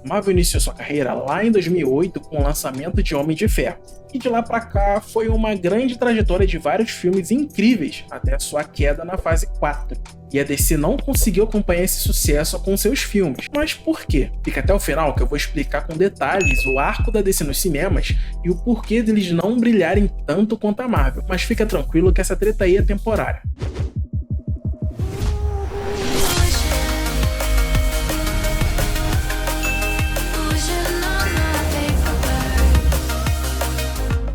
Marvel iniciou sua carreira lá em 2008 com o lançamento de Homem de Ferro, e de lá pra cá foi uma grande trajetória de vários filmes incríveis até a sua queda na fase 4. E a DC não conseguiu acompanhar esse sucesso com seus filmes. Mas por quê? Fica até o final que eu vou explicar com detalhes o arco da DC nos cinemas e o porquê deles não brilharem tanto quanto a Marvel. Mas fica tranquilo que essa treta aí é temporária.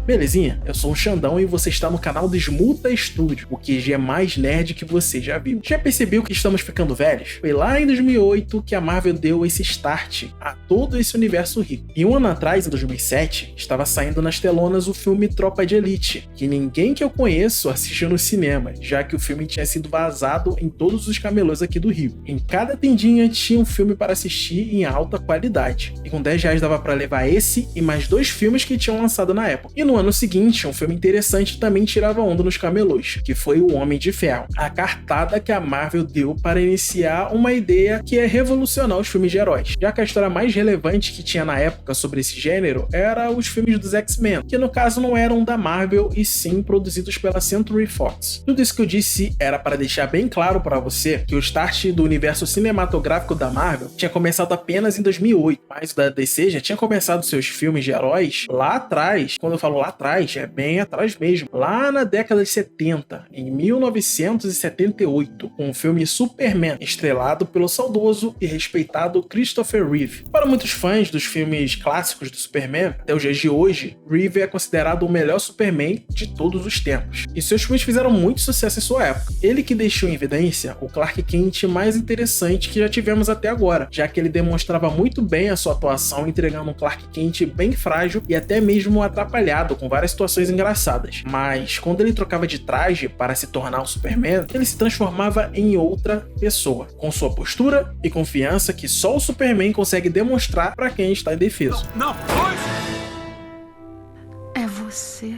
Belezinha? Eu sou o Xandão e você está no canal do Smuta Studio, o QG é mais nerd que você já viu. Já percebeu que estamos ficando velhos? Foi lá em 2008 que a Marvel deu esse start a todo esse universo rico. E um ano atrás, em 2007, estava saindo nas telonas o filme Tropa de Elite, que ninguém que eu conheço assistiu no cinema, já que o filme tinha sido vazado em todos os camelôs aqui do Rio. Em cada tendinha tinha um filme para assistir em alta qualidade. E com R$10 dava para levar esse e mais 2 filmes que tinham lançado na época. E no ano seguinte, um filme interessante também tirava onda nos camelôs, que foi o Homem de Ferro, a cartada que a Marvel deu para iniciar uma ideia que é revolucionar os filmes de heróis, já que a história mais relevante que tinha na época sobre esse gênero era os filmes dos X-Men, que no caso não eram da Marvel e sim produzidos pela Century Fox. Tudo isso que eu disse era para deixar bem claro para você que o start do universo cinematográfico da Marvel tinha começado apenas em 2008, mas o da DC já tinha começado seus filmes de heróis lá atrás. Quando eu falo lá atrás, é bem atrás mesmo, lá na década de 70, em 1978, com o filme Superman, estrelado pelo saudoso e respeitado Christopher Reeve. Para muitos fãs dos filmes clássicos do Superman, até os dias de hoje, Reeve é considerado o melhor Superman de todos os tempos, e seus filmes fizeram muito sucesso em sua época. Ele que deixou em evidência o Clark Kent mais interessante que já tivemos até agora, já que ele demonstrava muito bem a sua atuação entregando um Clark Kent bem frágil e até mesmo atrapalhado, com várias situações engraçadas. Mas quando ele trocava de traje para se tornar o Superman, ele se transformava em outra pessoa, com sua postura e confiança que só o Superman consegue demonstrar para quem está indefeso. Não, pois! É você.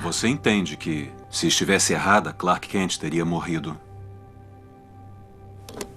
Você entende que, se estivesse errada, Clark Kent teria morrido.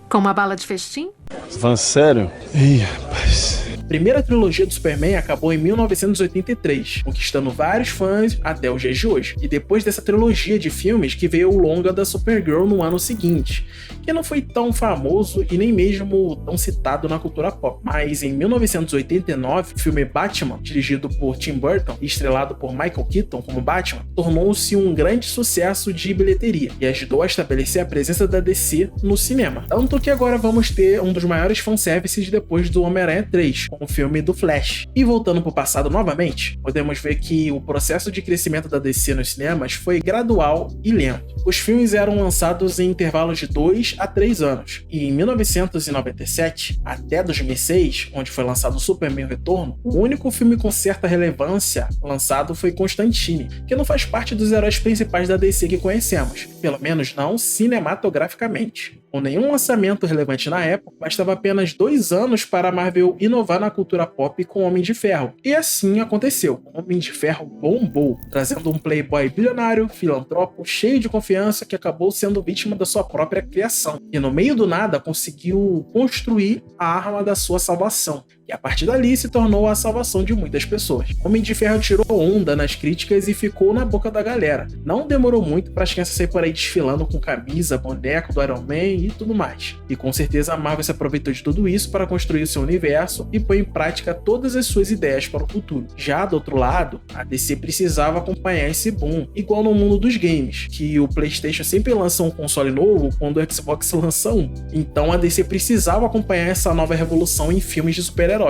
Com uma bala de festim? Van, sério? Ih, rapaz. A primeira trilogia do Superman acabou em 1983, conquistando vários fãs até os dias de hoje. E depois dessa trilogia de filmes que veio o longa da Supergirl no ano seguinte, que não foi tão famoso e nem mesmo tão citado na cultura pop. Mas em 1989, o filme Batman, dirigido por Tim Burton e estrelado por Michael Keaton como Batman, tornou-se um grande sucesso de bilheteria e ajudou a estabelecer a presença da DC no cinema. Tanto que agora vamos ter um dos maiores fanservices depois do Homem-Aranha 3, com o filme do Flash. E voltando para o passado novamente, podemos ver que o processo de crescimento da DC nos cinemas foi gradual e lento. Os filmes eram lançados em intervalos de 2 a 3 anos, e em 1997 até 2006, onde foi lançado o Superman Retorno, o único filme com certa relevância lançado foi Constantine, que não faz parte dos heróis principais da DC que conhecemos, pelo menos não cinematograficamente. Com nenhum lançamento relevante na época, bastava apenas 2 anos para a Marvel inovar na cultura pop com Homem de Ferro. E assim aconteceu. O Homem de Ferro bombou, trazendo um playboy bilionário, filantropo, cheio de confiança que acabou sendo vítima da sua própria criação. E no meio do nada conseguiu construir a arma da sua salvação. E a partir dali se tornou a salvação de muitas pessoas. Homem de Ferro tirou onda nas críticas e ficou na boca da galera. Não demorou muito para as crianças saírem por aí desfilando com camisa, boneco do Iron Man e tudo mais. E com certeza a Marvel se aproveitou de tudo isso para construir o seu universo e pôr em prática todas as suas ideias para o futuro. Já do outro lado, a DC precisava acompanhar esse boom, igual no mundo dos games, que o PlayStation sempre lança um console novo quando o Xbox lança um. Então a DC precisava acompanhar essa nova revolução em filmes de super-heróis.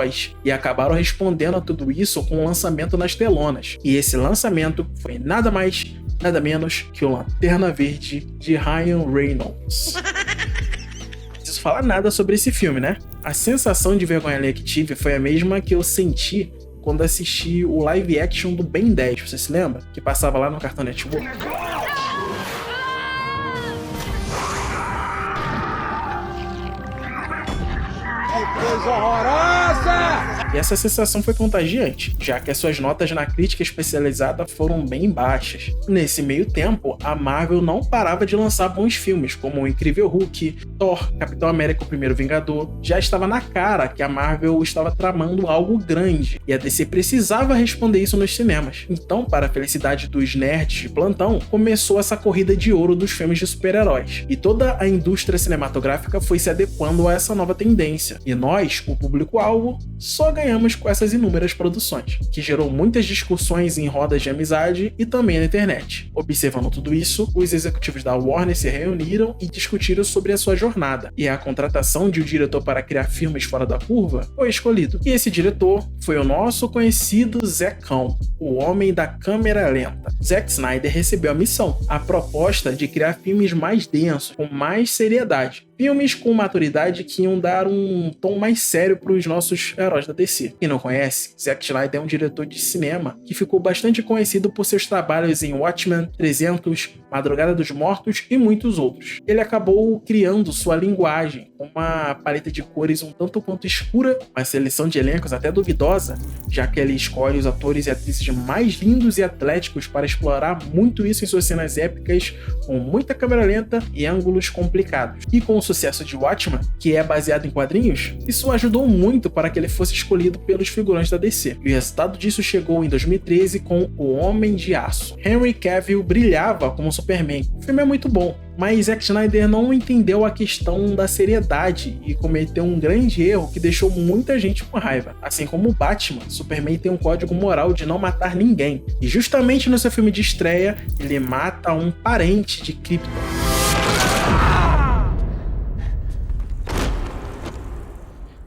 E acabaram respondendo a tudo isso com o lançamento nas telonas. E esse lançamento foi nada mais, nada menos que o Lanterna Verde de Ryan Reynolds. Não preciso falar nada sobre esse filme, né? A sensação de vergonha alheia que tive foi a mesma que eu senti quando assisti o live action do Ben 10, você se lembra? Que passava lá no Cartoon Network. Que coisa horrorosa! E essa sensação foi contagiante, já que as suas notas na crítica especializada foram bem baixas. Nesse meio tempo, a Marvel não parava de lançar bons filmes, como O Incrível Hulk, Thor, Capitão América: O Primeiro Vingador. Já estava na cara que a Marvel estava tramando algo grande, e a DC precisava responder isso nos cinemas. Então, para a felicidade dos nerds de plantão, começou essa corrida de ouro dos filmes de super-heróis. E toda a indústria cinematográfica foi se adequando a essa nova tendência. E nós, o público-alvo, só ganhamos com essas inúmeras produções, que gerou muitas discussões em rodas de amizade e também na internet. Observando tudo isso, os executivos da Warner se reuniram e discutiram sobre a sua jornada, e a contratação de um diretor para criar filmes fora da curva foi escolhido. E esse diretor foi o nosso conhecido Zackão, o homem da câmera lenta. Zack Snyder recebeu a missão, a proposta de criar filmes mais densos, com mais seriedade. Filmes com maturidade que iam dar um tom mais sério para os nossos heróis da DC. Quem não conhece, Zack Snyder é um diretor de cinema que ficou bastante conhecido por seus trabalhos em Watchmen, 300, Madrugada dos Mortos e muitos outros. Ele acabou criando sua linguagem, uma paleta de cores um tanto quanto escura, uma seleção de elencos até duvidosa, já que ele escolhe os atores e atrizes mais lindos e atléticos para explorar muito isso em suas cenas épicas, com muita câmera lenta e ângulos complicados. E com o sucesso de Watchmen, que é baseado em quadrinhos, isso ajudou muito para que ele fosse escolhido pelos figurantes da DC. E o resultado disso chegou em 2013 com O Homem de Aço. Henry Cavill brilhava como Superman. O filme é muito bom, mas Zack Snyder não entendeu a questão da seriedade e cometeu um grande erro que deixou muita gente com raiva. Assim como o Batman, Superman tem um código moral de não matar ninguém. E justamente no seu filme de estreia, ele mata um parente de Krypton.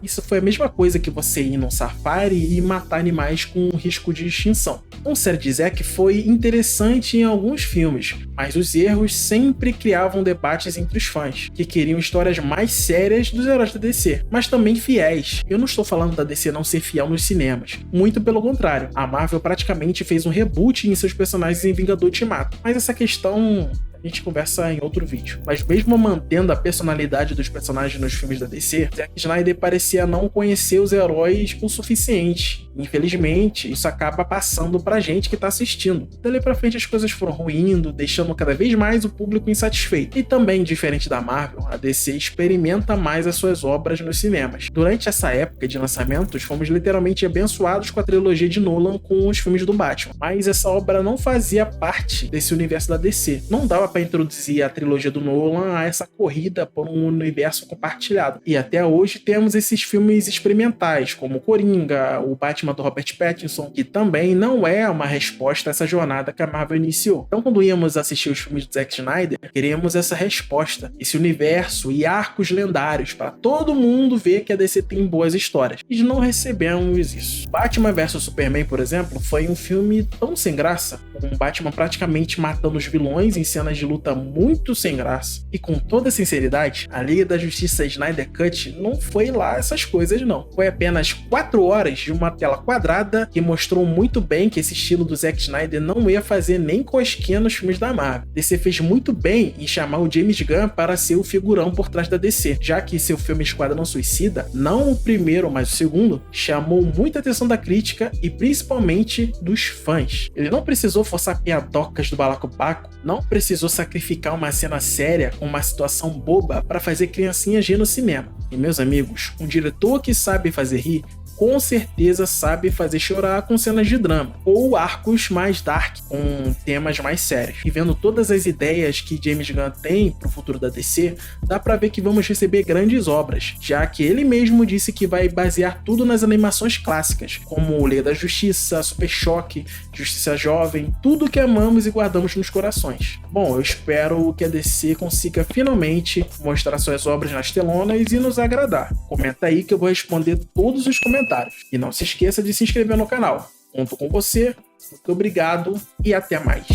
Isso foi a mesma coisa que você ir num safari e matar animais com risco de extinção. A série de Zack foi interessante em alguns filmes, mas os erros sempre criavam debates entre os fãs, que queriam histórias mais sérias dos heróis da DC, mas também fiéis. Eu não estou falando da DC não ser fiel nos cinemas, muito pelo contrário. A Marvel praticamente fez um reboot em seus personagens em Vingador Ultimato, mas essa questão a gente conversa em outro vídeo. Mas mesmo mantendo a personalidade dos personagens nos filmes da DC, Zack Snyder parecia não conhecer os heróis o suficiente. Infelizmente, isso acaba passando pra gente que tá assistindo. Dali pra frente as coisas foram ruindo, deixando cada vez mais o público insatisfeito. E também, diferente da Marvel, a DC experimenta mais as suas obras nos cinemas. Durante essa época de lançamentos, fomos literalmente abençoados com a trilogia de Nolan com os filmes do Batman. Mas essa obra não fazia parte desse universo da DC. Não dava para introduzir a trilogia do Nolan a essa corrida por um universo compartilhado. E até hoje temos esses filmes experimentais, como Coringa, o Batman do Robert Pattinson, que também não é uma resposta a essa jornada que a Marvel iniciou. Então, quando íamos assistir os filmes do Zack Snyder, queríamos essa resposta, esse universo e arcos lendários para todo mundo ver que a DC tem boas histórias. E não recebemos isso. Batman vs Superman, por exemplo, foi um filme tão sem graça, com o Batman praticamente matando os vilões em cenas de luta muito sem graça. E com toda sinceridade, a Liga da Justiça Snyder Cut não foi lá essas coisas não. Foi apenas 4 horas de uma tela quadrada que mostrou muito bem que esse estilo do Zack Snyder não ia fazer nem cosquinha nos filmes da Marvel. DC fez muito bem em chamar o James Gunn para ser o figurão por trás da DC, já que seu filme Esquadrão Suicida, não o primeiro, mas o segundo, chamou muita atenção da crítica e principalmente dos fãs. Ele não precisou forçar piadocas do balacobaco, não precisou sacrificar uma cena séria com uma situação boba para fazer criancinhas rir no cinema. E meus amigos, um diretor que sabe fazer rir com certeza sabe fazer chorar com cenas de drama, ou arcos mais dark, com temas mais sérios. E vendo todas as ideias que James Gunn tem pro futuro da DC, dá pra ver que vamos receber grandes obras, já que ele mesmo disse que vai basear tudo nas animações clássicas, como o Liga da Justiça, Super Choque, Justiça Jovem, tudo que amamos e guardamos nos corações. Bom, eu espero que a DC consiga finalmente mostrar suas obras nas telonas e nos agradar. Comenta aí que eu vou responder todos os comentários. E não se esqueça de se inscrever no canal. Conto com você, muito obrigado e até mais.